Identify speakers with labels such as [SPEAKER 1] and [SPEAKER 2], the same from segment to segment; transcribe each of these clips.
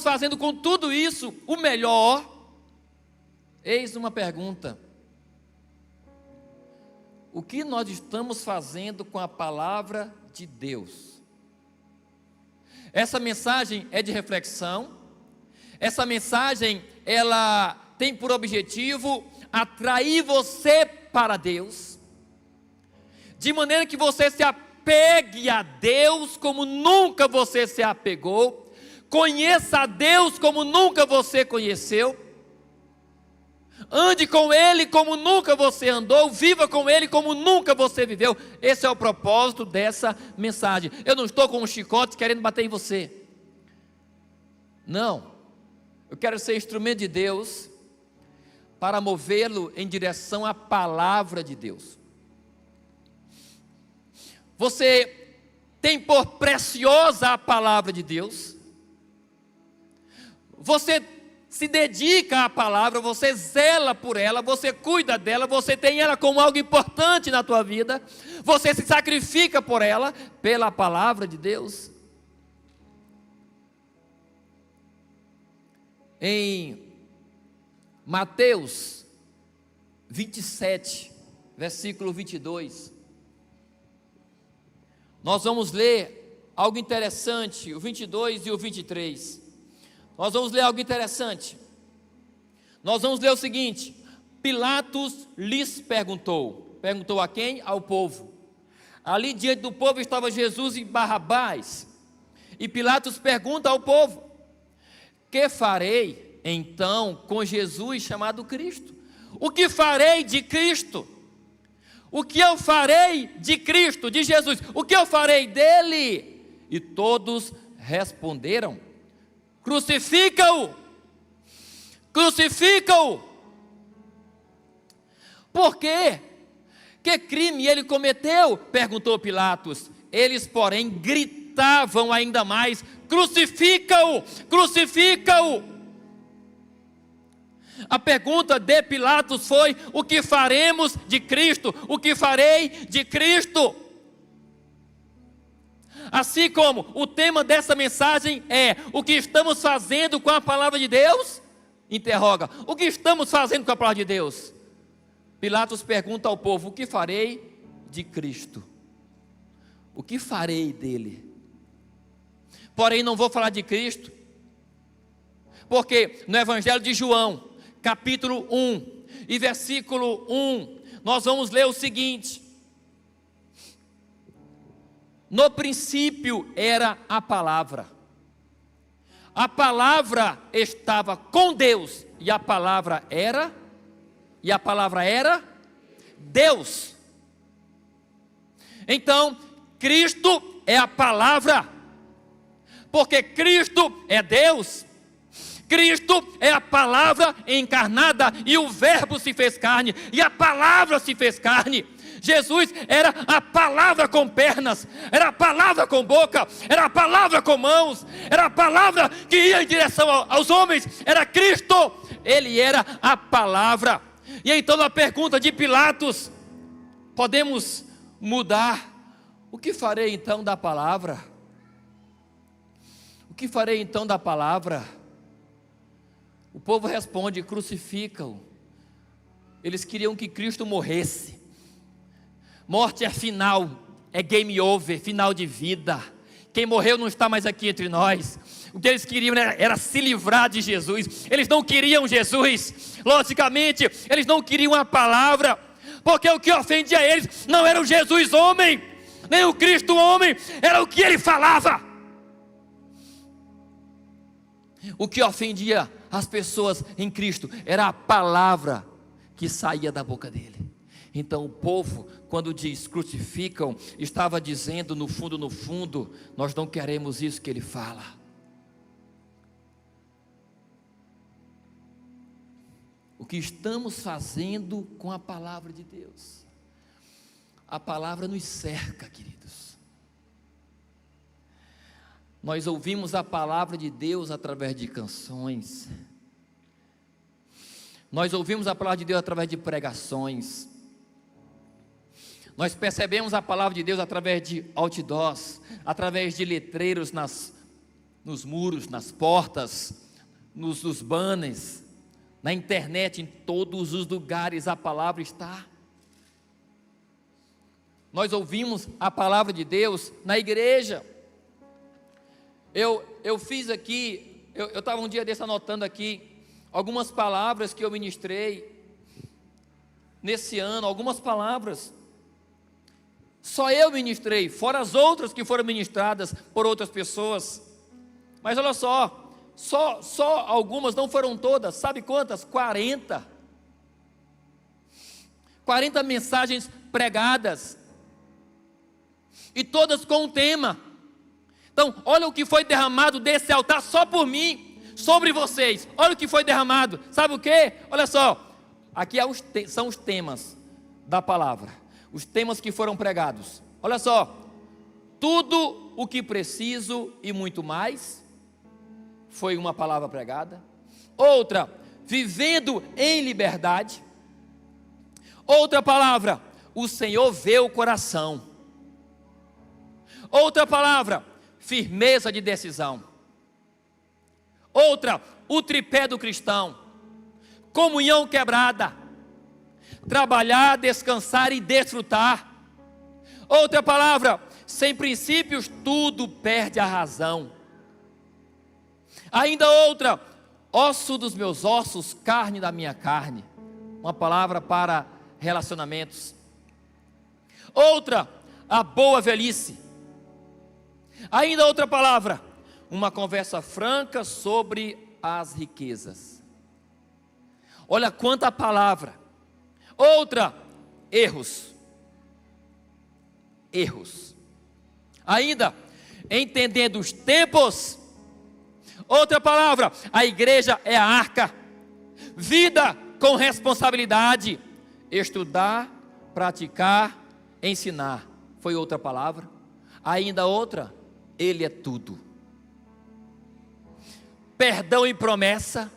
[SPEAKER 1] fazendo com tudo isso o melhor? Eis uma pergunta: o que nós estamos fazendo com a palavra de Deus? Essa mensagem é de reflexão. Essa mensagem, ela tem por objetivo atrair você para Deus, de maneira que você se apegue a Deus como nunca você se apegou, conheça a Deus como nunca você conheceu, ande com Ele como nunca você andou, viva com Ele como nunca você viveu. Esse é o propósito dessa mensagem. Eu não estou com um chicote querendo bater em você, não. Eu quero ser instrumento de Deus para movê-lo em direção à palavra de Deus. Você tem por preciosa a palavra de Deus? Você se dedica à palavra, você zela por ela, você cuida dela, você tem ela como algo importante na tua vida, você se sacrifica por ela, pela palavra de Deus? Em Mateus 27, versículo 22, nós vamos ler algo interessante, o 22 e o 23. Nós vamos ler algo interessante. Nós vamos ler o seguinte: Pilatos lhes perguntou a quem? Ao povo. Ali diante do povo estava Jesus e Barrabás. E Pilatos pergunta ao povo: que farei então com Jesus chamado Cristo? O que farei de Cristo? O que eu farei de Cristo, de Jesus? O que eu farei dele? E todos responderam: crucifica-o! Crucifica-o! Por quê? Que crime ele cometeu? Perguntou Pilatos. Eles, porém, gritavam ainda mais: crucifica-o! Crucifica-o! A pergunta de Pilatos foi: o que faremos de Cristo? O que farei de Cristo? Assim como o tema dessa mensagem é: o que estamos fazendo com a palavra de Deus? Interroga: o que estamos fazendo com a palavra de Deus? Pilatos pergunta ao povo: o que farei de Cristo? O que farei dele? Porém, não vou falar de Cristo, porque no Evangelho de João, capítulo 1 e versículo 1, nós vamos ler o seguinte: no princípio era a palavra estava com Deus, e a palavra era Deus. Então, Cristo é a palavra, porque Cristo é Deus. Cristo é a palavra encarnada, e o verbo se fez carne, e a palavra se fez carne. Jesus era a palavra com pernas, era a palavra com boca, era a palavra com mãos, era a palavra que ia em direção aos homens, era Cristo, ele era a palavra. E então, na pergunta de Pilatos, podemos mudar: o que farei então da palavra? O que farei então da palavra? O povo responde: crucifica-o. Eles queriam que Cristo morresse. Morte é final, é game over, final de vida. Quem morreu não está mais aqui entre nós. O que eles queriam era se livrar de Jesus. Eles não queriam Jesus. Logicamente, eles não queriam a palavra, porque o que ofendia eles não era o Jesus homem, nem o Cristo homem, era o que ele falava. O que ofendia as pessoas em Cristo era a palavra que saía da boca dele. Então o povo, quando diz crucificam, estava dizendo no fundo, nós não queremos isso que ele fala. O que estamos fazendo com a palavra de Deus? A palavra nos cerca, queridos. Nós ouvimos a palavra de Deus através de canções. Nós ouvimos a palavra de Deus através de pregações. Nós percebemos a palavra de Deus através de outdoors, através de letreiros nos muros, nas portas, nos banners, na internet, em todos os lugares a palavra está. Nós ouvimos a palavra de Deus na igreja. Eu fiz aqui, eu estava um dia desse anotando aqui algumas palavras que eu ministrei nesse ano, algumas palavras. Só eu ministrei, fora as outras que foram ministradas por outras pessoas. Mas olha só algumas, não foram todas, sabe quantas? 40 mensagens pregadas, e todas com um tema. Então, olha o que foi derramado desse altar só por mim, sobre vocês. Olha o que foi derramado, sabe o que? Olha só, aqui são os temas da palavra, os temas que foram pregados. Olha só, tudo o que preciso e muito mais, foi uma palavra pregada. Outra, vivendo em liberdade. Outra palavra, o Senhor vê o coração. Outra palavra, firmeza de decisão. Outra, o tripé do cristão. Comunhão quebrada. Trabalhar, descansar e desfrutar. Outra palavra, sem princípios tudo perde a razão. Ainda outra, osso dos meus ossos, carne da minha carne. Uma palavra para relacionamentos. Outra, a boa velhice. Ainda outra palavra, uma conversa franca sobre as riquezas. Olha quanta palavra. Outra, erros. Ainda, entendendo os tempos. Outra palavra, a igreja é a arca. Vida com responsabilidade. Estudar, praticar, ensinar. Foi outra palavra. Ainda outra, ele é tudo. Perdão e promessa.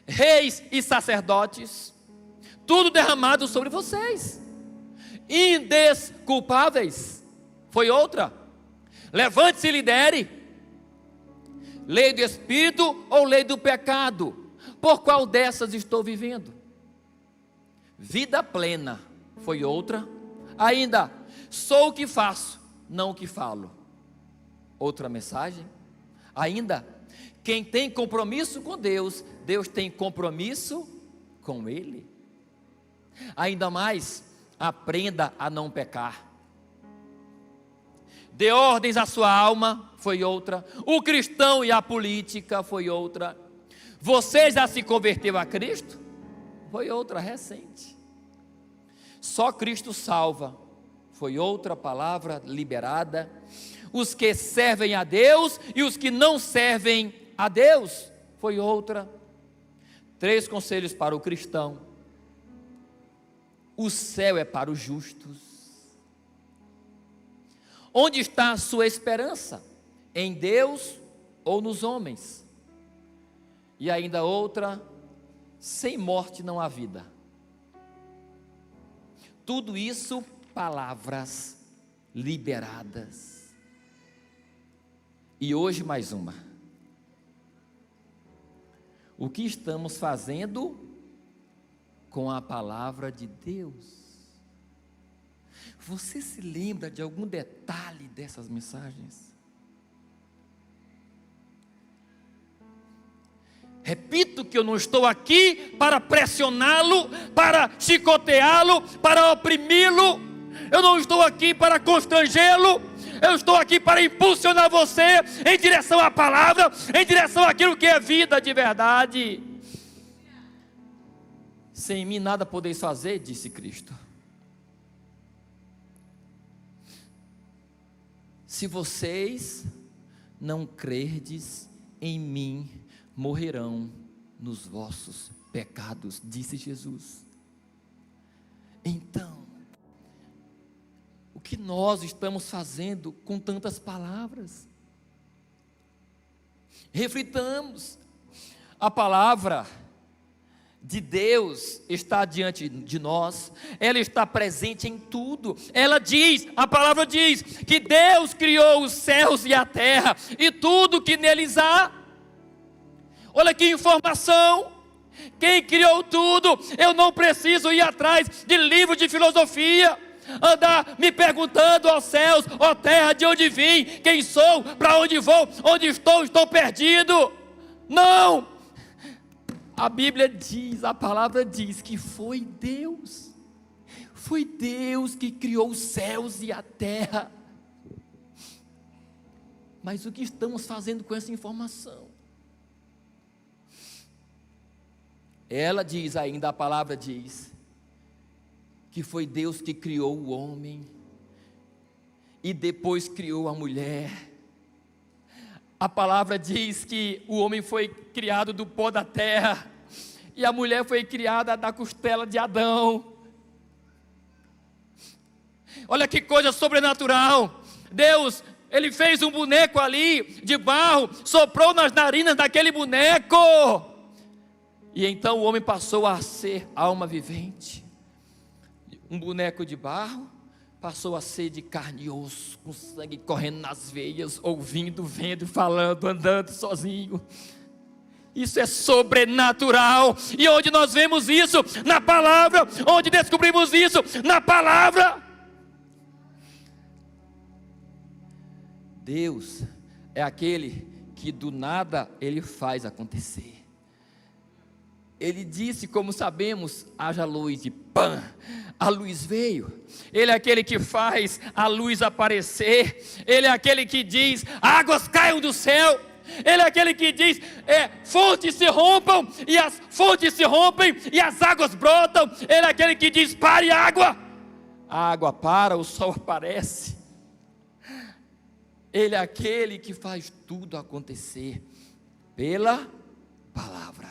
[SPEAKER 1] Reis e sacerdotes. Tudo derramado sobre vocês. Indesculpáveis. Foi outra. Levante-se e lidere. Lei do Espírito ou lei do pecado? Por qual dessas estou vivendo? Vida plena, foi outra. Ainda, sou o que faço, não o que falo. Outra mensagem. Ainda, quem tem compromisso com Deus, Deus tem compromisso com Ele. Ainda mais, aprenda a não pecar. Dê ordens à sua alma, foi outra. O cristão e a política, foi outra. Você já se converteu a Cristo? Foi outra recente. Só Cristo salva, foi outra palavra liberada. Os que servem a Deus e os que não servem a Deus, foi outra. 3 conselhos para o cristão. O céu é para os justos. Onde está a sua esperança? Em Deus ou nos homens? E ainda outra, sem morte não há vida. Tudo isso, palavras liberadas. E hoje mais uma. O que estamos fazendo com a palavra de Deus? Você se lembra de algum detalhe dessas mensagens? Repito que eu não estou aqui para pressioná-lo, para chicoteá-lo, para oprimi-lo. Eu não estou aqui para constrangê-lo. Eu estou aqui para impulsionar você em direção à palavra, em direção àquilo que é vida de verdade. Sem mim nada podeis fazer, disse Cristo. Se vocês não crerdes em mim, morrerão nos vossos pecados, disse Jesus. Então, o que nós estamos fazendo com tantas palavras? Reflitamos. A palavra de Deus está diante de nós, ela está presente em tudo. Ela diz, a palavra diz, que Deus criou os céus e a terra, e tudo que neles há. Olha que informação, quem criou tudo, eu não preciso ir atrás de livro de filosofia, andar me perguntando aos céus, ó terra, de onde vim, quem sou, para onde vou, onde estou perdido. Não! A Bíblia diz, a palavra diz que foi Deus que criou os céus e a terra. Mas o que estamos fazendo com essa informação? Ela diz ainda, a palavra diz, que foi Deus que criou o homem, e depois criou a mulher. A palavra diz que o homem foi criado do pó da terra, e a mulher foi criada da costela de Adão. Olha que coisa sobrenatural. Deus, Ele fez um boneco ali, de barro, soprou nas narinas daquele boneco, e então o homem passou a ser alma vivente. Um boneco de barro passou a ser de carne e osso, com sangue correndo nas veias, ouvindo, vendo, falando, andando sozinho. Isso é sobrenatural. E onde nós vemos isso? Na palavra. Onde descobrimos isso? Na palavra. Deus é aquele que do nada Ele faz acontecer. Ele disse, como sabemos, haja luz, e pã, a luz veio. Ele é aquele que faz a luz aparecer. Ele é aquele que diz, águas caiam do céu. Ele é aquele que diz, fontes se rompam, e as fontes se rompem, e as águas brotam. Ele é aquele que diz, pare água. A água para, o sol aparece. Ele é aquele que faz tudo acontecer pela palavra.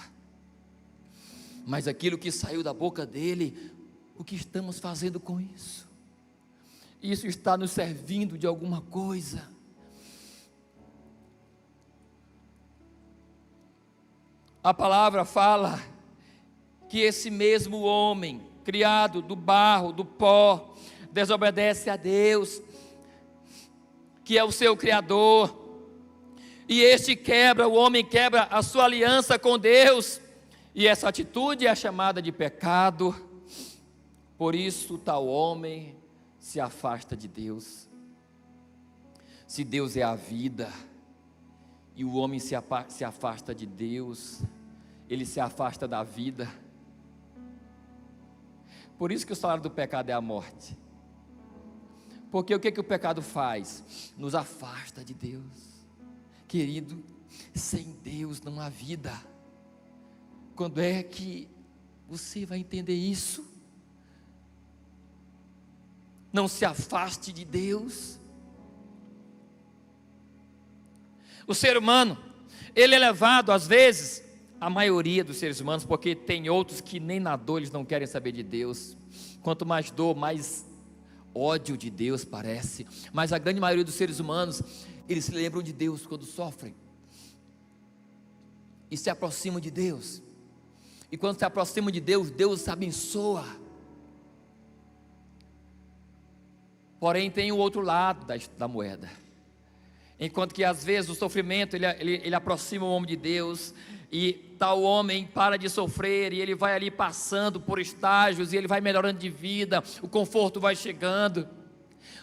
[SPEAKER 1] Mas aquilo que saiu da boca dele, o que estamos fazendo com isso? Isso está nos servindo de alguma coisa? A palavra fala que esse mesmo homem, criado do barro, do pó, desobedece a Deus, que é o seu Criador, e o homem quebra a sua aliança com Deus, e essa atitude é chamada de pecado. Por isso tal homem se afasta de Deus. Se Deus é a vida, e o homem se afasta de Deus, ele se afasta da vida. Por isso que o salário do pecado é a morte. Porque o que o pecado faz? Nos afasta de Deus. Querido, sem Deus não há vida. Quando é que você vai entender isso? Não se afaste de Deus. O ser humano, ele é levado às vezes, a maioria dos seres humanos, porque tem outros que nem na dor eles não querem saber de Deus. Quanto mais dor, mais ódio de Deus parece. Mas a grande maioria dos seres humanos, eles se lembram de Deus quando sofrem, e se aproximam de Deus. E quando se aproximam de Deus, Deus os abençoa. Porém tem o outro lado da moeda. Enquanto que às vezes o sofrimento ele aproxima o homem de Deus, e tal homem para de sofrer, e ele vai ali passando por estágios, e ele vai melhorando de vida, o conforto vai chegando,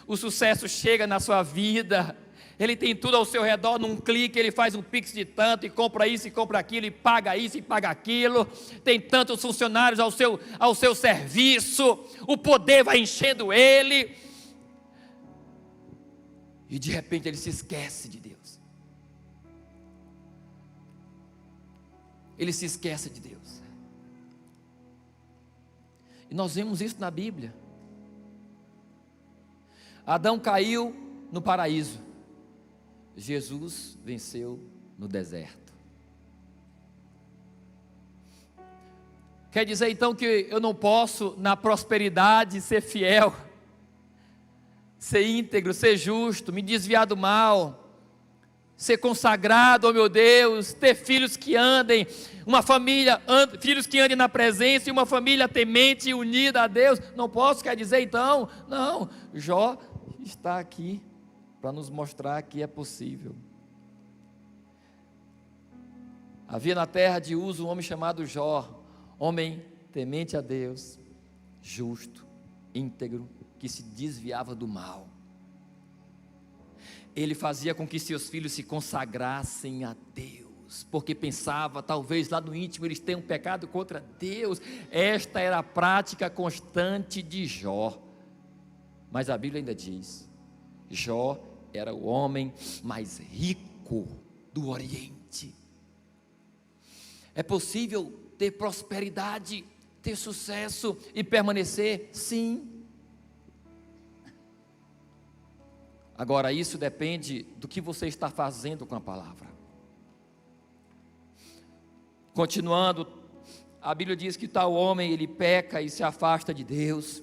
[SPEAKER 1] o sucesso chega na sua vida, ele tem tudo ao seu redor, num clique ele faz um pix de tanto, e compra isso e compra aquilo, e paga isso e paga aquilo, tem tantos funcionários ao seu serviço, o poder vai enchendo ele, e de repente ele se esquece de Deus. Ele se esquece de Deus. E nós vemos isso na Bíblia. Adão caiu no paraíso, Jesus venceu no deserto. Quer dizer então que eu não posso na prosperidade ser fiel, ser íntegro, ser justo, me desviar do mal, ser consagrado, oh meu Deus, ter filhos que andem, uma família, filhos que andem na presença e uma família temente e unida a Deus. Não posso, quer dizer então? Não, Jó está aqui para nos mostrar que é possível. Havia na terra de Uz um homem chamado Jó, homem temente a Deus, justo, íntegro, que se desviava do mal. Ele fazia com que seus filhos se consagrassem a Deus, porque pensava, talvez lá no íntimo eles tenham pecado contra Deus. Esta era a prática constante de Jó. Mas a Bíblia ainda diz, Jó era o homem mais rico do Oriente. É possível ter prosperidade, ter sucesso e permanecer? Sim. Agora, isso depende do que você está fazendo com a palavra. Continuando, a Bíblia diz que tal homem, ele peca e se afasta de Deus.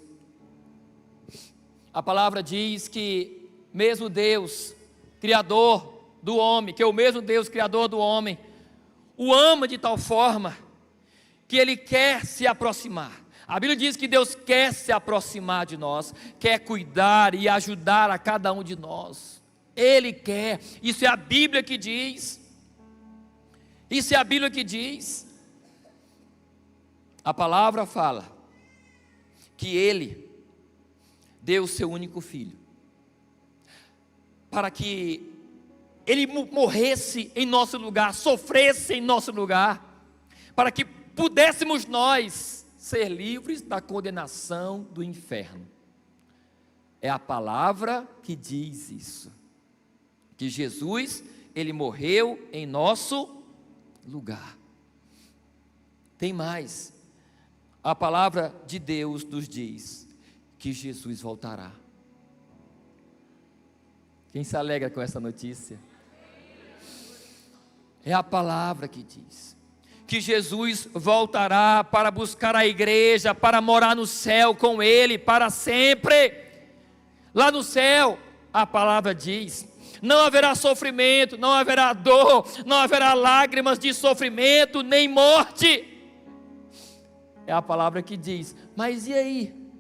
[SPEAKER 1] A palavra diz que mesmo Deus, Criador do homem, que é o mesmo Deus, Criador do homem, o ama de tal forma que Ele quer se aproximar. A Bíblia diz que Deus quer se aproximar de nós, quer cuidar e ajudar a cada um de nós. Ele quer, isso é a Bíblia que diz. Isso é a Bíblia que diz. A palavra fala que Ele deu o seu único filho, para que Ele morresse em nosso lugar, sofresse em nosso lugar, para que pudéssemos nós ser livres da condenação do inferno. É a palavra que diz isso, que Jesus, Ele morreu em nosso lugar. Tem mais, a palavra de Deus nos diz que Jesus voltará. Quem se alegra com essa notícia? É a palavra que diz que Jesus voltará para buscar a igreja, para morar no céu com Ele para sempre. Lá no céu, a palavra diz, não haverá sofrimento, não haverá dor, não haverá lágrimas de sofrimento, nem morte. É a palavra que diz. Mas e aí?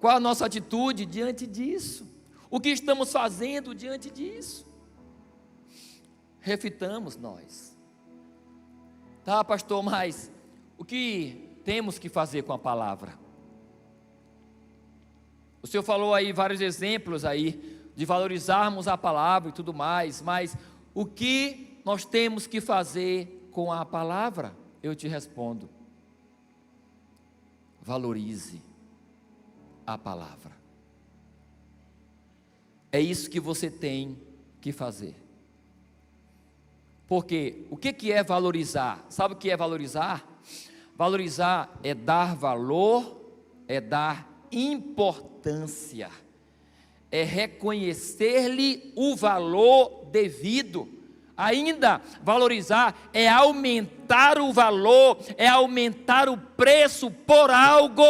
[SPEAKER 1] Qual a nossa atitude diante disso? O que estamos fazendo diante disso? Reflitamos nós. Tá, pastor, mas o que temos que fazer com a palavra? O senhor falou aí vários exemplos aí de valorizarmos a palavra e tudo mais, mas o que nós temos que fazer com a palavra? Eu te respondo: valorize a palavra. É isso que você tem que fazer. Porque o que é valorizar? Sabe o que é valorizar? Valorizar é dar valor, é dar importância, é reconhecer-lhe o valor devido. Ainda, valorizar é aumentar o valor, é aumentar o preço por algo.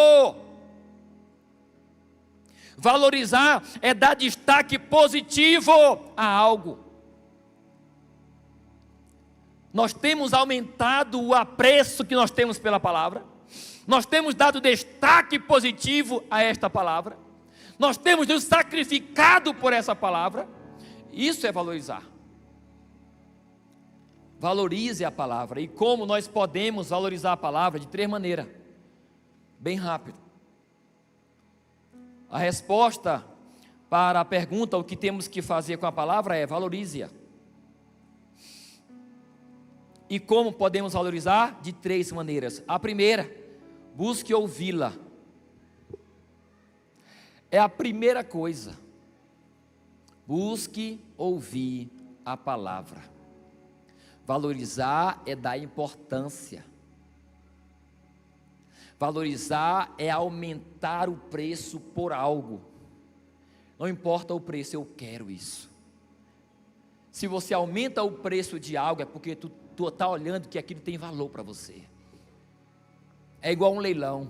[SPEAKER 1] Valorizar é dar destaque positivo a algo. Nós temos aumentado o apreço que nós temos pela palavra, nós temos dado destaque positivo a esta palavra, nós temos nos sacrificado por essa palavra. Isso é valorizar. Valorize a palavra. E como nós podemos valorizar a palavra? De 3 maneiras, bem rápido. A resposta para a pergunta, o que temos que fazer com a palavra, é valorize-a. E como podemos valorizar? De 3 maneiras. A primeira, busque ouvi-la. É a primeira coisa. Busque ouvir a palavra. Valorizar é dar importância. Valorizar é aumentar o preço por algo. Não importa o preço, eu quero isso. Se você aumenta o preço de algo, é porque tu está olhando que aquilo tem valor para você. É igual um leilão.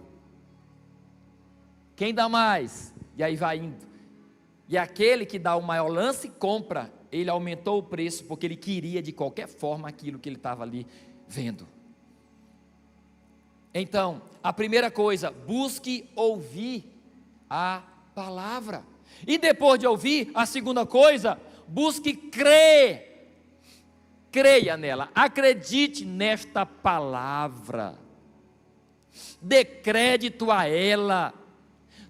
[SPEAKER 1] Quem dá mais? E aí vai indo. E aquele que dá o maior lance, compra. ele aumentou o preço porque ele queria de qualquer forma aquilo que ele estava ali vendo. Então, a primeira coisa, busque ouvir a palavra. E depois de ouvir, a segunda coisa, busque crer. Creia nela, acredite nesta palavra. Dê crédito a ela.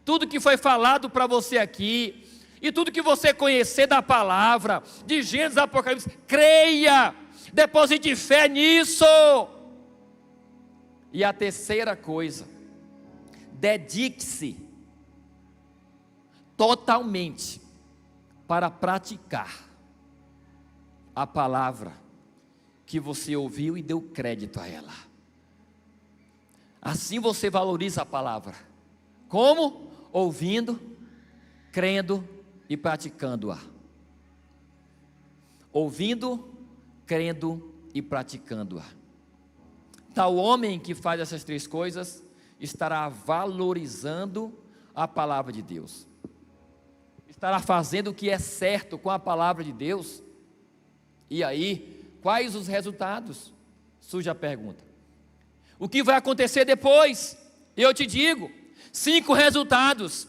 [SPEAKER 1] Tudo que foi falado para você aqui, e tudo que você conhecer da palavra, de Gênesis a Apocalipse, creia, deposite fé nisso. E a terceira coisa, dedique-se totalmente para praticar a palavra que você ouviu e deu crédito a ela. Assim você valoriza a palavra. Como? Ouvindo, crendo e praticando-a. Ouvindo, crendo e praticando-a. Tal homem que faz essas três coisas estará valorizando a palavra de Deus. Estará fazendo o que é certo com a palavra de Deus. E aí, quais os resultados? Surge a pergunta. O que vai acontecer depois? Eu te digo, 5 resultados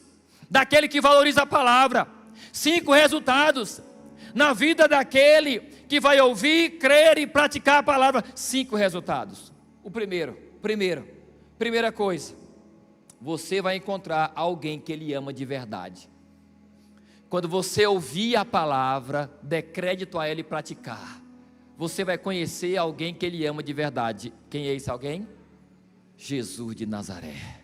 [SPEAKER 1] daquele que valoriza a palavra. 5 resultados na vida daquele que vai ouvir, crer e praticar a palavra. 5 resultados. O primeira coisa, você vai encontrar alguém que ele ama de verdade. Quando você ouvir a palavra, dê crédito a ela e praticar, você vai conhecer alguém que ele ama de verdade. Quem é esse alguém? Jesus de Nazaré.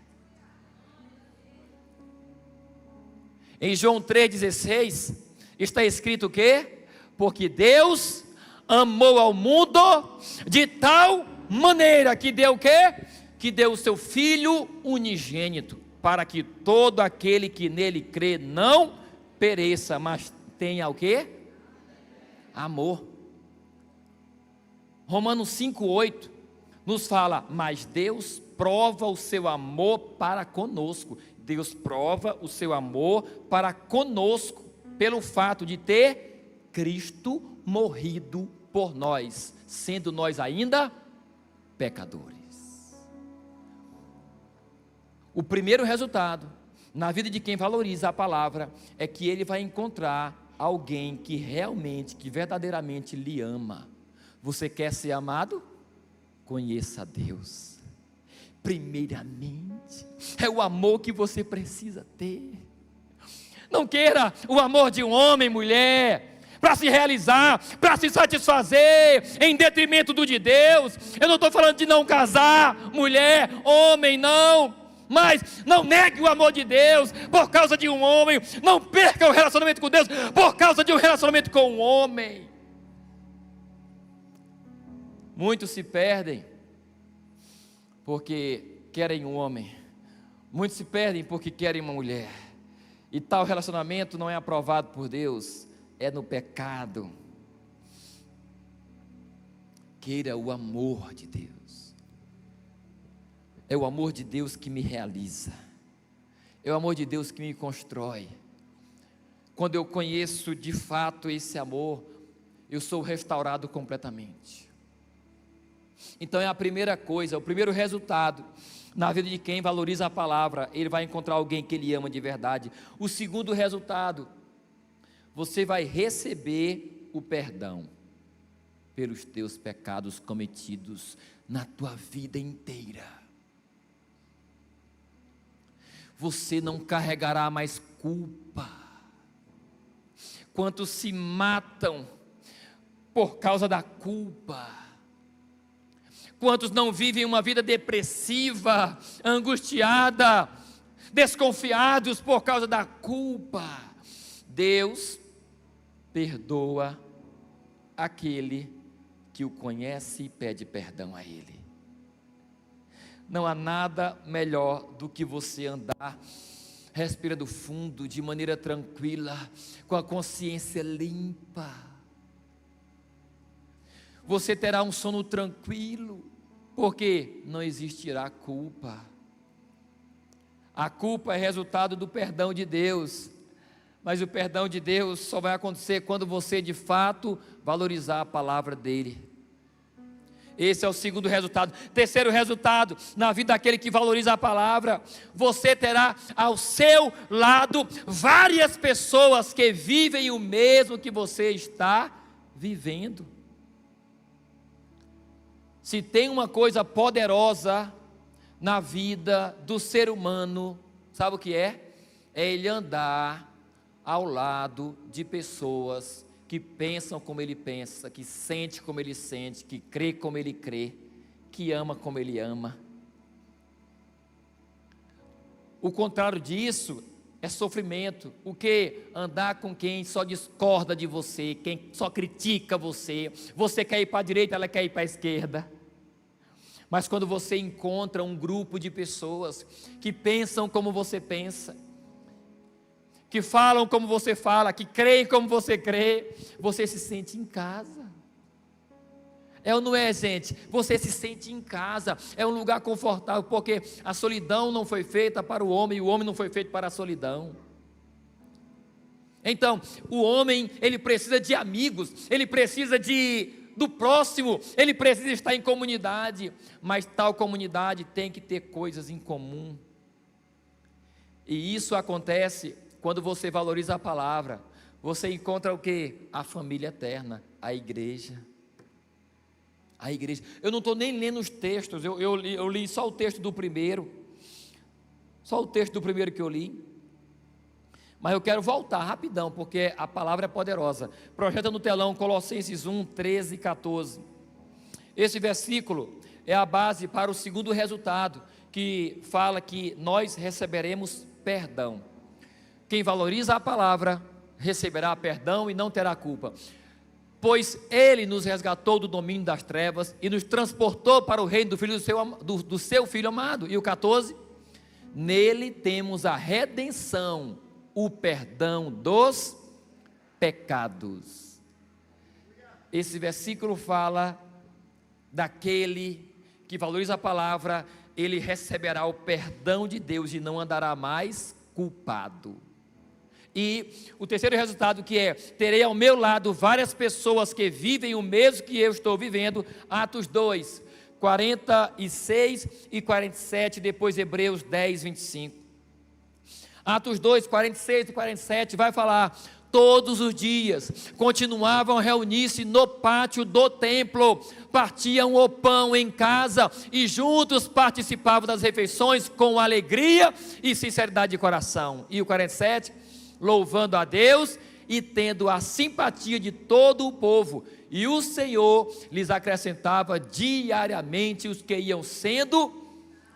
[SPEAKER 1] Em João 3,16 está escrito o quê? Porque Deus amou ao mundo de tal maneira que deu o quê? Que deu o seu Filho unigênito, para que todo aquele que nele crê não pereça, mas tenha o quê? Amor. Romanos 5,8 nos fala, mas Deus prova o seu amor para conosco. Deus prova o seu amor para conosco, pelo fato de ter Cristo morrido por nós, sendo nós ainda pecadores. O primeiro resultado na vida de quem valoriza a palavra é que ele vai encontrar alguém que realmente, que verdadeiramente lhe ama. Você quer ser amado? Conheça a Deus. Primeiramente, é o amor que você precisa ter. Não queira o amor de um homem, mulher, para se realizar, para se satisfazer, em detrimento do de Deus. Eu não estou falando de não casar, mulher, homem, não. Mas não negue o amor de Deus por causa de um homem. Não perca o relacionamento com Deus por causa de um relacionamento com um homem. Muitos se perdem porque querem um homem. Muitos se perdem porque querem uma mulher. E tal relacionamento não é aprovado por Deus. É no pecado. Queira o amor de Deus. É o amor de Deus que me realiza. É o amor de Deus que me constrói. Quando eu conheço de fato esse amor, eu sou restaurado completamente. Então é a primeira coisa, o primeiro resultado na vida de quem valoriza a palavra, ele vai encontrar alguém que ele ama de verdade. O segundo resultado, você vai receber o perdão pelos teus pecados cometidos na tua vida inteira. Você não carregará mais culpa. Quantos se matam por causa da culpa? Quantos não vivem uma vida depressiva, angustiada, desconfiados por causa da culpa? Deus perdoa aquele que o conhece e pede perdão a Ele. Não há nada melhor do que você andar respirando fundo, de maneira tranquila, com a consciência limpa. Você terá um sono tranquilo, porque não existirá culpa. A culpa é resultado do perdão de Deus. Mas o perdão de Deus só vai acontecer quando você de fato valorizar a palavra dele. Esse é o segundo resultado. Terceiro resultado, na vida daquele que valoriza a palavra, você terá ao seu lado várias pessoas que vivem o mesmo que você está vivendo. Se tem uma coisa poderosa na vida do ser humano, sabe o que é? É ele andar ao lado de pessoas que pensam como ele pensa, que sente como ele sente, que crê como ele crê, que ama como ele ama. O contrário disso é sofrimento. O que? Andar com quem só discorda de você, quem só critica você. Você quer ir para a direita, ela quer ir para a esquerda. Mas quando você encontra um grupo de pessoas que pensam como você pensa, que falam como você fala, que creem como você crê, você se sente em casa. É ou não é, gente? Você se sente em casa, é um lugar confortável, porque a solidão não foi feita para o homem, e o homem não foi feito para a solidão. Então, o homem, ele precisa de amigos, ele precisa do próximo, ele precisa estar em comunidade, mas tal comunidade tem que ter coisas em comum. E isso acontece quando você valoriza a palavra. Você encontra o que? A família eterna, a igreja. A igreja. Eu não estou nem lendo os textos, eu li só o texto do primeiro. Só o texto do primeiro que eu li. Mas eu quero voltar rapidão, porque a palavra é poderosa. Projeta no telão Colossenses 1, 13 e 14. Esse versículo é a base para o segundo resultado, que fala que nós receberemos perdão. Quem valoriza a palavra receberá perdão e não terá culpa, pois ele nos resgatou do domínio das trevas e nos transportou para o reino do seu Filho amado. E o 14, nele temos a redenção, o perdão dos pecados. Esse versículo fala daquele que valoriza a palavra, ele receberá o perdão de Deus e não andará mais culpado. E o terceiro resultado, que é: terei ao meu lado várias pessoas que vivem o mesmo que eu estou vivendo. Atos 2, 46 e 47, depois Hebreus 10, 25. Atos 2, 46 e 47 vai falar: todos os dias continuavam a reunir-se no pátio do templo, partiam o pão em casa e juntos participavam das refeições com alegria e sinceridade de coração. E o 47, louvando a Deus e tendo a simpatia de todo o povo, e o Senhor lhes acrescentava diariamente os que iam sendo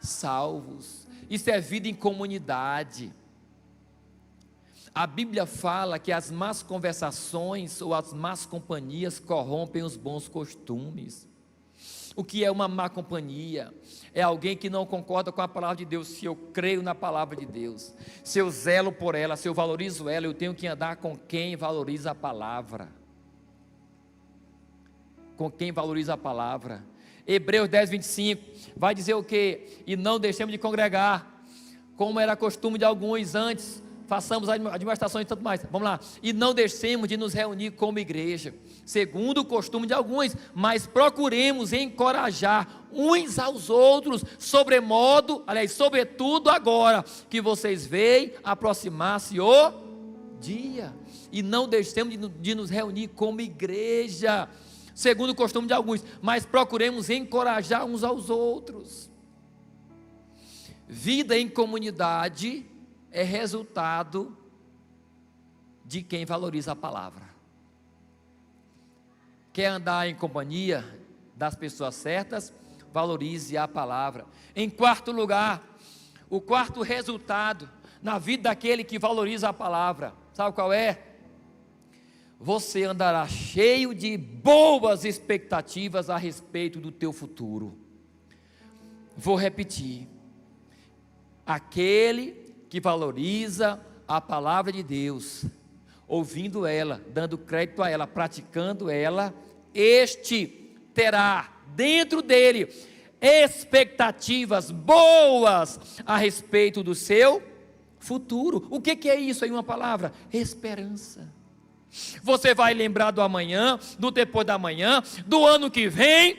[SPEAKER 1] salvos. Isso é vida em comunidade. A Bíblia fala que as más conversações ou as más companhias corrompem os bons costumes. O que é uma má companhia? É alguém que não concorda com a palavra de Deus. Se eu creio na palavra de Deus, se eu zelo por ela, se eu valorizo ela, eu tenho que andar com quem valoriza a palavra. Com quem valoriza a palavra. Hebreus 10, 25 vai dizer o quê? E não deixemos de congregar, como era costume de alguns antes. Façamos admoestações e tanto mais. Vamos lá. E não deixemos de nos reunir como igreja, segundo o costume de alguns, mas procuremos encorajar uns aos outros, sobretudo agora que vocês veem aproximar-se o dia. E não deixemos de nos reunir como igreja, segundo o costume de alguns, mas procuremos encorajar uns aos outros. Vida em comunidade é resultado de quem valoriza a palavra. Quer andar em companhia das pessoas certas? Valorize a palavra. Em quarto lugar, o quarto resultado na vida daquele que valoriza a palavra, sabe qual é? Você andará cheio de boas expectativas a respeito do teu futuro. Vou repetir: aquele que valoriza a palavra de Deus, ouvindo ela, dando crédito a ela, praticando ela, este terá dentro dele expectativas boas a respeito do seu futuro. O que é isso em uma palavra? Esperança. Você vai lembrar do amanhã, do depois da manhã, do ano que vem,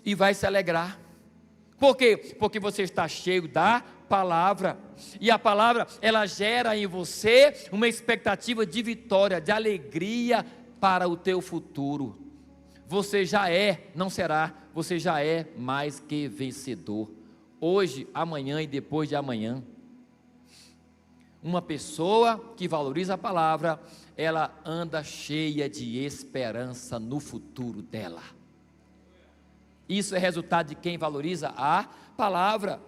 [SPEAKER 1] e vai se alegrar. Por quê? Porque você está cheio da palavra, e a palavra, ela gera em você uma expectativa de vitória, de alegria para o teu futuro. Você já é, não será, você já é mais que vencedor, hoje, amanhã e depois de amanhã. Uma pessoa que valoriza a palavra, ela anda cheia de esperança no futuro dela. Isso é resultado de quem valoriza a palavra.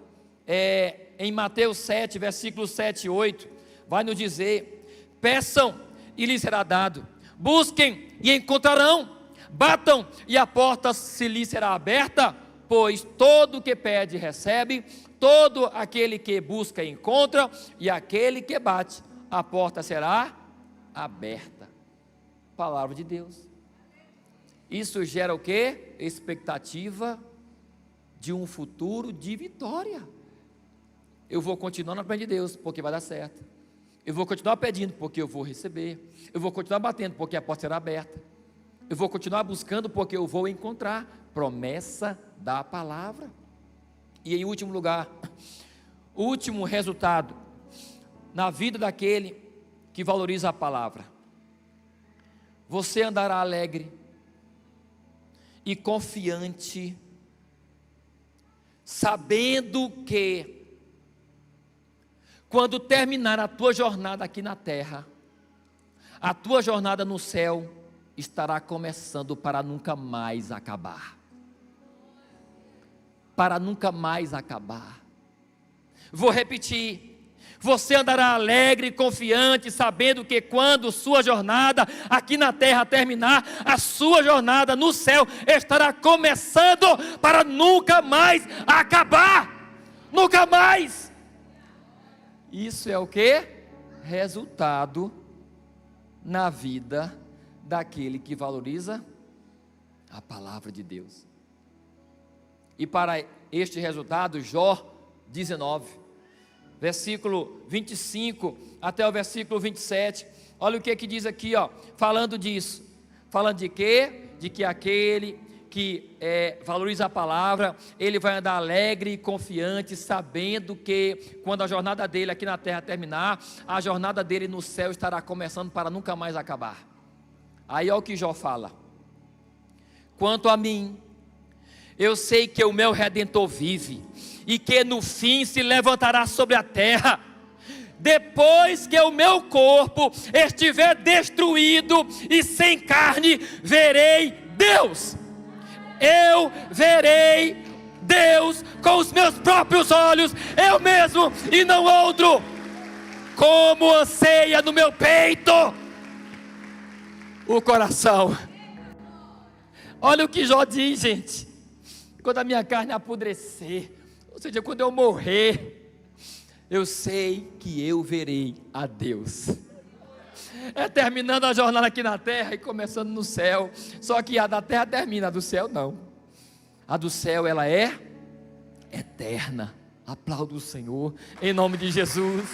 [SPEAKER 1] Em Mateus 7, versículos 7 e 8, vai nos dizer: peçam e lhes será dado, busquem e encontrarão, batam e a porta se lhes será aberta, pois todo o que pede recebe, todo aquele que busca encontra, e aquele que bate, a porta será aberta. Palavra de Deus. Isso gera o quê? Expectativa de um futuro de vitória. Eu vou continuar na presença de Deus, porque vai dar certo. Eu vou continuar pedindo, porque eu vou receber. Eu vou continuar batendo, porque a porta será aberta. Eu vou continuar buscando, porque eu vou encontrar. Promessa da palavra. E em último lugar, o último resultado na vida daquele que valoriza a palavra: você andará alegre e confiante, sabendo que quando terminar a tua jornada aqui na terra, a tua jornada no céu estará começando para nunca mais acabar. Para nunca mais acabar. Vou repetir: você andará alegre e confiante, sabendo que quando sua jornada aqui na terra terminar, a sua jornada no céu estará começando para nunca mais acabar. Nunca mais. Isso é o que? Resultado na vida daquele que valoriza a palavra de Deus. E para este resultado, Jó 19, versículo 25 até o versículo 27, olha o que diz aqui, falando disso, falando de quê? De que aquele que valoriza a palavra, ele vai andar alegre e confiante, sabendo que quando a jornada dele aqui na terra terminar, a jornada dele no céu estará começando para nunca mais acabar. Aí olha o que Jó fala: quanto a mim, eu sei que o meu Redentor vive, e que no fim se levantará sobre a terra, depois que o meu corpo estiver destruído e sem carne, verei Deus. Eu verei Deus com os meus próprios olhos, eu mesmo e não outro. Como anseia no meu peito o coração. Olha o que Jó diz, gente: quando a minha carne apodrecer, ou seja, quando eu morrer, eu sei que eu verei a Deus. Terminando a jornada aqui na terra e começando no céu. Só que a da terra termina, a do céu não. A do céu, ela é eterna. Aplauda o Senhor em nome de Jesus.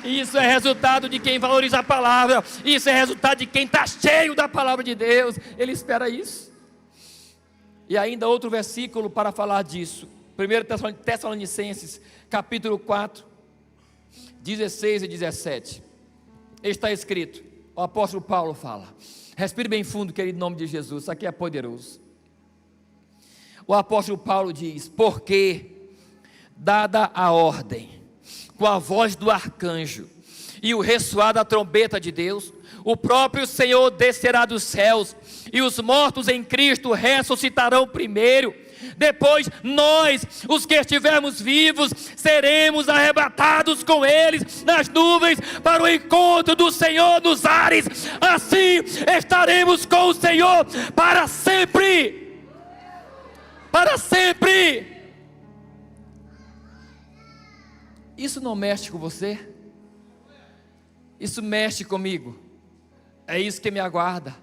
[SPEAKER 1] Isso é resultado de quem valoriza a palavra. Isso é resultado de quem está cheio da palavra de Deus. Ele espera isso. E ainda outro versículo para falar disso: 1 Tessalonicenses capítulo 4, 16 e 17. Está escrito, o apóstolo Paulo fala, respire bem fundo, querido, em nome de Jesus, isso aqui é poderoso. O apóstolo Paulo diz: porque dada a ordem, com a voz do arcanjo e o ressoar da trombeta de Deus, o próprio Senhor descerá dos céus, e os mortos em Cristo ressuscitarão primeiro. Depois nós, os que estivermos vivos, seremos arrebatados com eles nas nuvens para o encontro do Senhor nos ares. Assim estaremos com o Senhor para sempre. Para sempre. Isso não mexe com você? Isso mexe comigo. É isso que me aguarda.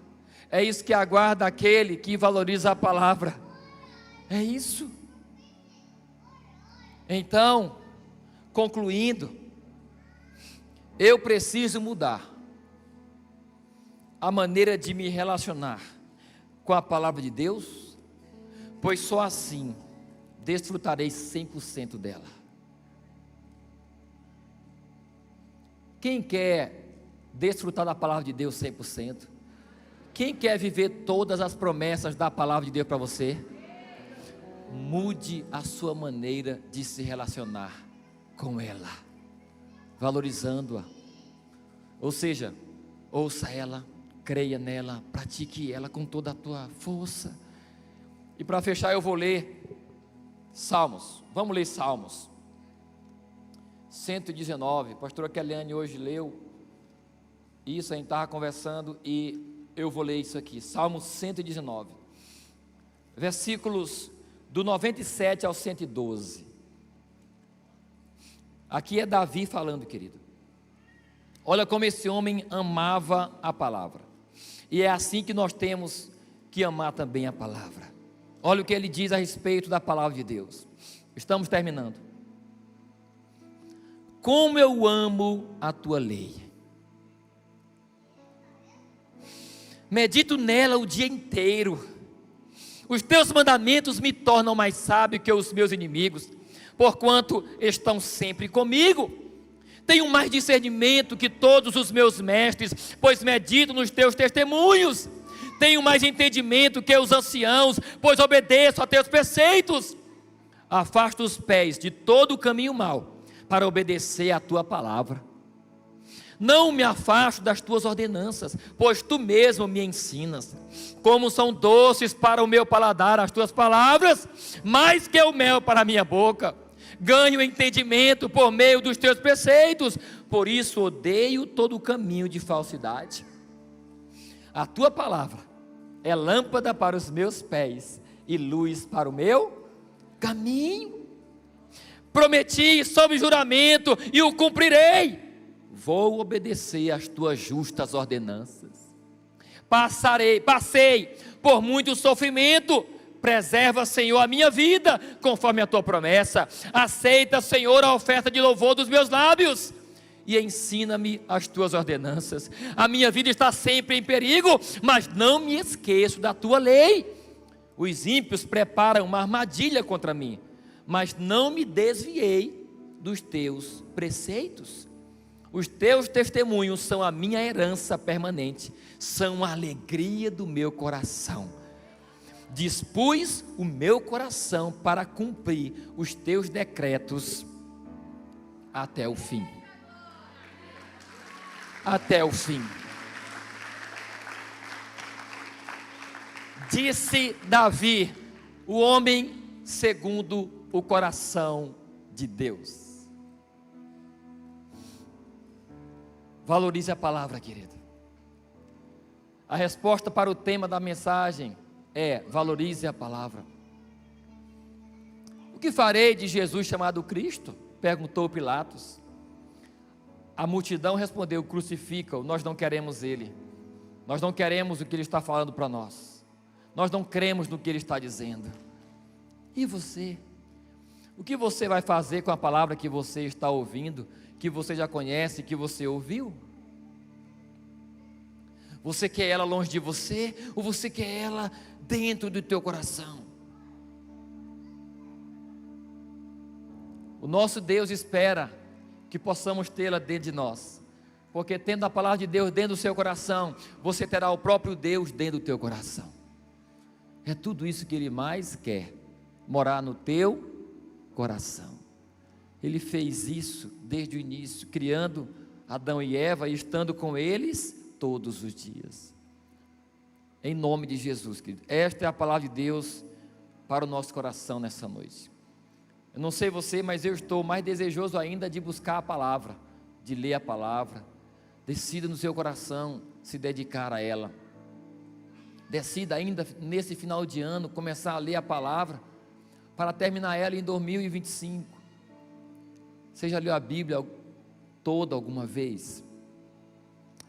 [SPEAKER 1] É isso que aguarda aquele que valoriza a palavra. É isso. Então, Concluindo, eu preciso mudar a maneira de me relacionar com a palavra de Deus, pois só assim desfrutarei 100% dela. Quem quer desfrutar da palavra de Deus 100%? Quem quer viver todas as promessas da palavra de Deus para você? Mude a sua maneira de se relacionar com ela, valorizando-a. Ou seja, ouça ela, creia nela, pratique ela com toda a tua força. E para fechar eu vou ler Salmos. Vamos ler Salmos 119. A pastora Keliane hoje leu isso, a gente estava conversando e eu vou ler isso aqui. Salmos 119, versículos do 97 ao 112. Aqui é Davi falando, querido. Olha como esse homem amava a palavra. E é assim que nós temos que amar também a palavra. Olha o que ele diz a respeito da palavra de Deus. Estamos terminando. Como eu amo a tua lei. Medito nela o dia inteiro. Os teus mandamentos me tornam mais sábio que os meus inimigos, porquanto estão sempre comigo. Tenho mais discernimento que todos os meus mestres, pois medito nos teus testemunhos. Tenho mais entendimento que os anciãos, pois obedeço a teus preceitos. Afasta os pés de todo o caminho mau, para obedecer a tua palavra. Não me afasto das tuas ordenanças, pois tu mesmo me ensinas. Como são doces para o meu paladar as tuas palavras, mais que o mel para a minha boca. Ganho entendimento por meio dos teus preceitos, por isso odeio todo o caminho de falsidade. A tua palavra é lâmpada para os meus pés e luz para o meu caminho. Prometi sob juramento e o cumprirei. Vou obedecer às tuas justas ordenanças. Passei por muito sofrimento. Preserva, Senhor, a minha vida, conforme a tua promessa. Aceita, Senhor, a oferta de louvor dos meus lábios. E ensina-me as tuas ordenanças. A minha vida está sempre em perigo, mas não me esqueço da tua lei. Os ímpios preparam uma armadilha contra mim, mas não me desviei dos teus preceitos. Os teus testemunhos são a minha herança permanente, são a alegria do meu coração. Dispus o meu coração para cumprir os teus decretos até o fim. Até o fim. Disse Davi, o homem segundo o coração de Deus. Valorize a palavra, querido. A resposta para o tema da mensagem é: valorize a palavra. O que farei de Jesus chamado Cristo? Perguntou Pilatos. A multidão respondeu: crucifica-o, nós não queremos ele. Nós não queremos o que ele está falando para nós. Nós não cremos no que ele está dizendo. E você? O que você vai fazer com a palavra que você está ouvindo, que você já conhece, que você ouviu? Você quer ela longe de você, ou você quer ela dentro do teu coração? O nosso Deus espera que possamos tê-la dentro de nós, porque tendo a palavra de Deus dentro do seu coração, você terá o próprio Deus dentro do teu coração. É tudo isso que Ele mais quer, morar no teu coração. Ele fez isso desde o início, criando Adão e Eva e estando com eles todos os dias. Em nome de Jesus, querido. Esta é a palavra de Deus para o nosso coração nessa noite. Eu não sei você, mas eu estou mais desejoso ainda de buscar a palavra, de ler a palavra. Decida no seu coração se dedicar a ela. Decida ainda nesse final de ano começar a ler a palavra para terminar ela em 2025. Você já leu a Bíblia toda alguma vez?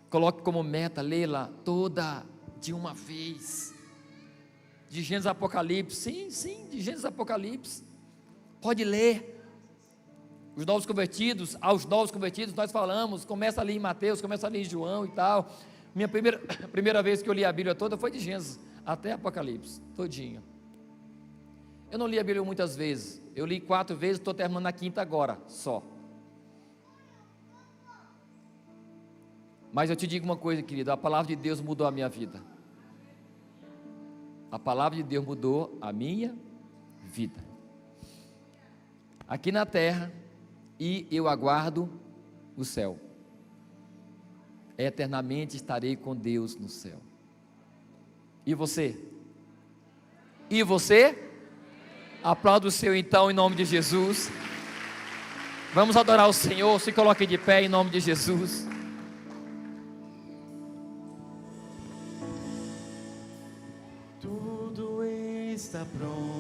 [SPEAKER 1] Coloque como meta lê-la toda de uma vez. De Gênesis a Apocalipse, sim, de Gênesis a Apocalipse. Pode ler. os novos convertidos, aos novos convertidos, nós falamos, começa ali em Mateus, começa ali em João e tal. Minha primeira vez que eu li a Bíblia toda foi de Gênesis até Apocalipse, todinho. Eu não li a Bíblia muitas vezes, eu li 4 vezes, estou terminando a 5ª agora, só. Mas eu te digo uma coisa, querido, a palavra de Deus mudou a minha vida. A palavra de Deus mudou a minha vida. Aqui na terra, e eu aguardo o céu. Eternamente estarei com Deus no céu. E você? E você? Aplauda o Senhor então em nome de Jesus. Vamos adorar o Senhor, se coloque de pé em nome de Jesus.
[SPEAKER 2] Tudo está pronto.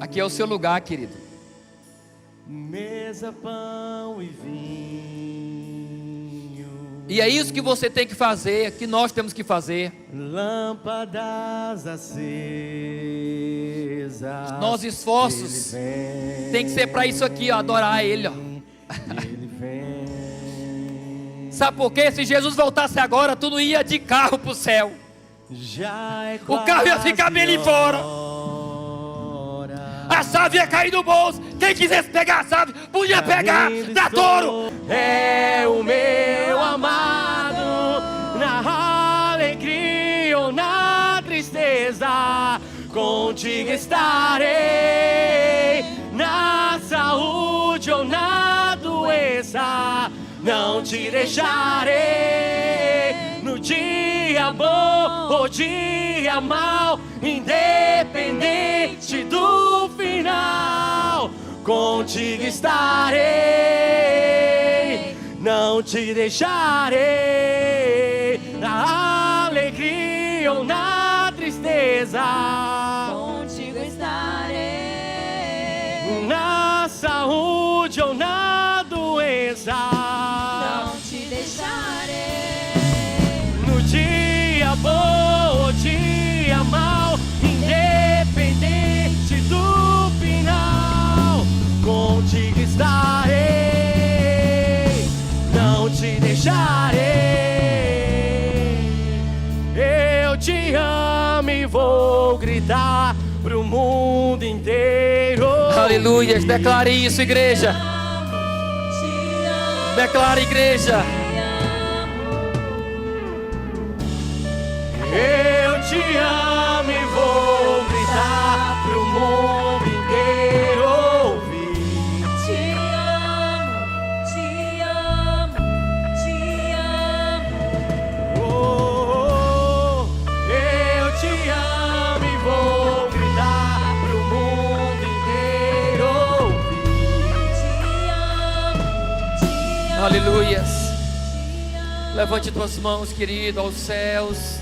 [SPEAKER 1] Aqui é o seu lugar, querido.
[SPEAKER 2] Mesa, pão e vinho.
[SPEAKER 1] E é isso que você tem que fazer, que nós temos que fazer.
[SPEAKER 2] Lâmpadas acesas.
[SPEAKER 1] Nossos esforços tem que ser para isso aqui, ó, adorar Ele, ó.
[SPEAKER 2] Ele vem.
[SPEAKER 1] Sabe por quê? Se Jesus voltasse agora, tu não ia de carro para o céu.
[SPEAKER 2] Já é
[SPEAKER 1] O carro ia ficar bem ali fora. A chave ia cair do bolso. Quem quisesse pegar a chave, podia pegar. Dá touro.
[SPEAKER 2] É o meu amado, na alegria ou na tristeza, contigo estarei, na saúde ou na doença, não te deixarei, no dia bom ou dia mau, independente do final, contigo estarei, não te deixarei, na alegria ou na tristeza,
[SPEAKER 3] Contigo estarei,
[SPEAKER 2] na saúde ou na doença,
[SPEAKER 3] não te deixarei,
[SPEAKER 2] no dia bom ou dia mau, independente do final, contigo estarei, não te deixarei. Eu te amo e vou gritar pro mundo inteiro.
[SPEAKER 1] Aleluia, declare isso, igreja.
[SPEAKER 3] te amo,
[SPEAKER 1] Declare, igreja.
[SPEAKER 2] Eu te amo e vou gritar pro mundo inteiro ouvir.
[SPEAKER 3] te amo, te amo, te amo,
[SPEAKER 2] Oh, eu te amo e vou gritar pro mundo inteiro ouvir.
[SPEAKER 3] te amo, te amo,
[SPEAKER 1] Aleluias.
[SPEAKER 3] te amo.
[SPEAKER 1] Levante tuas mãos, querido, aos céus.